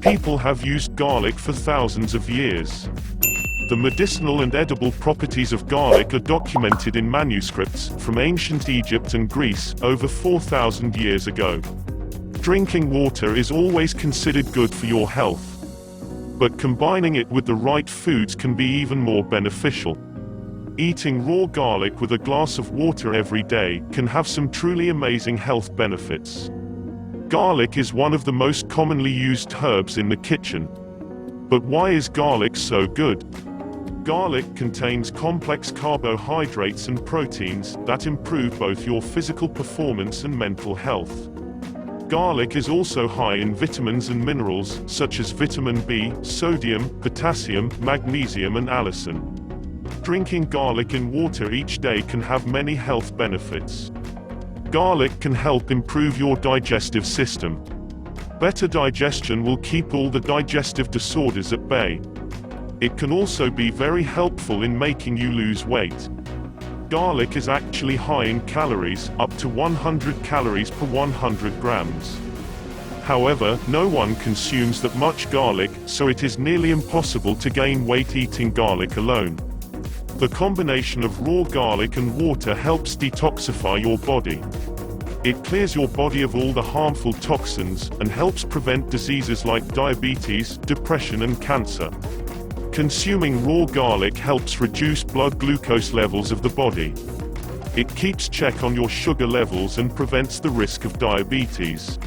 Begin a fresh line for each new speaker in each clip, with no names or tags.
People have used garlic for thousands of years. The medicinal and edible properties of garlic are documented in manuscripts from ancient Egypt and Greece over 4,000 years ago. Drinking water is always considered good for your health, but combining it with the right foods can be even more beneficial. Eating raw garlic with a glass of water every day can have some truly amazing health benefits. Garlic is one of the most commonly used herbs in the kitchen. But why is garlic so good? Garlic contains complex carbohydrates and proteins that improve both your physical performance and mental health. Garlic is also high in vitamins and minerals such as vitamin B, sodium, potassium, magnesium and allicin. Drinking garlic in water each day can have many health benefits. Garlic can help improve your digestive system. Better digestion will keep all the digestive disorders at bay. It can also be very helpful in making you lose weight. Garlic is actually high in calories, up to 100 calories per 100 grams. However, no one consumes that much garlic, so it is nearly impossible to gain weight eating garlic alone. The combination of raw garlic and water helps detoxify your body. It clears your body of all the harmful toxins and helps prevent diseases like diabetes, depression and cancer. Consuming raw garlic helps reduce blood glucose levels of the body. It keeps check on your sugar levels and prevents the risk of diabetes.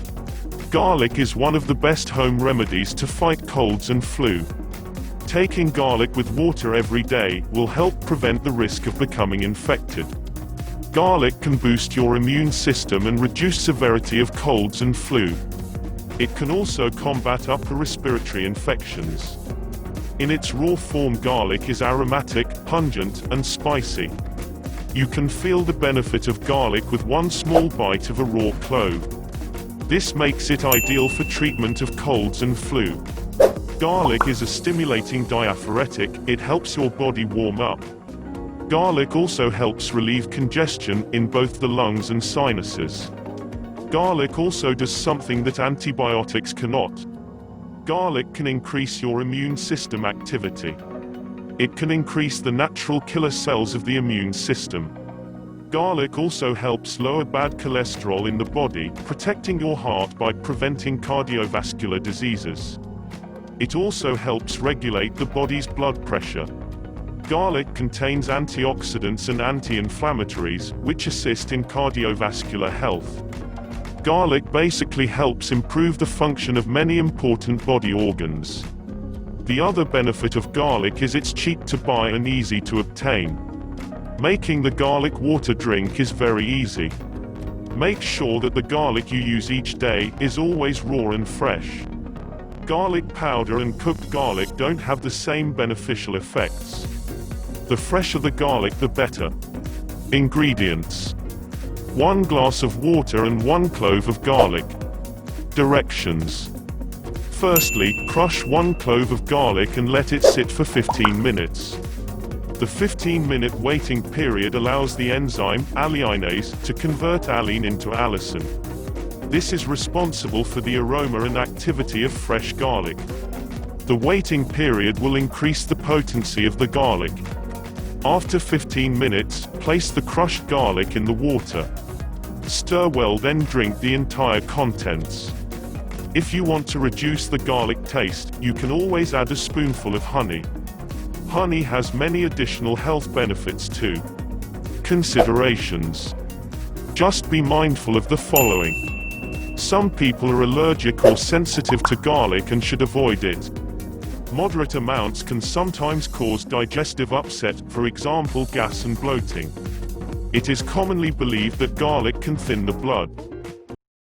Garlic is one of the best home remedies to fight colds and flu. Taking garlic with water every day will help prevent the risk of becoming infected. Garlic can boost your immune system and reduce severity of colds and flu. It can also combat upper respiratory infections. In its raw form, garlic is aromatic, pungent, and spicy. You can feel the benefit of garlic with one small bite of a raw clove. This makes it ideal for treatment of colds and flu. Garlic is a stimulating diaphoretic. It helps your body warm up. Garlic also helps relieve congestion in both the lungs and sinuses. Garlic also does something that antibiotics cannot. Garlic can increase your immune system activity. It can increase the natural killer cells of the immune system. Garlic also helps lower bad cholesterol in the body, protecting your heart by preventing cardiovascular diseases. It also helps regulate the body's blood pressure. Garlic contains antioxidants and anti-inflammatories, which assist in cardiovascular health. Garlic basically helps improve the function of many important body organs. The other benefit of garlic is it's cheap to buy and easy to obtain. Making the garlic water drink is very easy. Make sure that the garlic you use each day is always raw and fresh. Garlic powder and cooked garlic don't have the same beneficial effects. The fresher the garlic, the better. Ingredients: 1 glass of water and 1 clove of garlic. Directions: firstly, crush 1 clove of garlic and let it sit for 15 minutes. The 15-minute waiting period allows the enzyme, alliinase, to convert allene into allicin. This is responsible for the aroma and activity of fresh garlic. The waiting period will increase the potency of the garlic. After 15 minutes, place the crushed garlic in the water. Stir well, then drink the entire contents. If you want to reduce the garlic taste, you can always add a spoonful of honey. Honey has many additional health benefits too. Considerations: just be mindful of the following. Some people are allergic or sensitive to garlic and should avoid it. Moderate amounts can sometimes cause digestive upset, for example gas and bloating. It is commonly believed that garlic can thin the blood.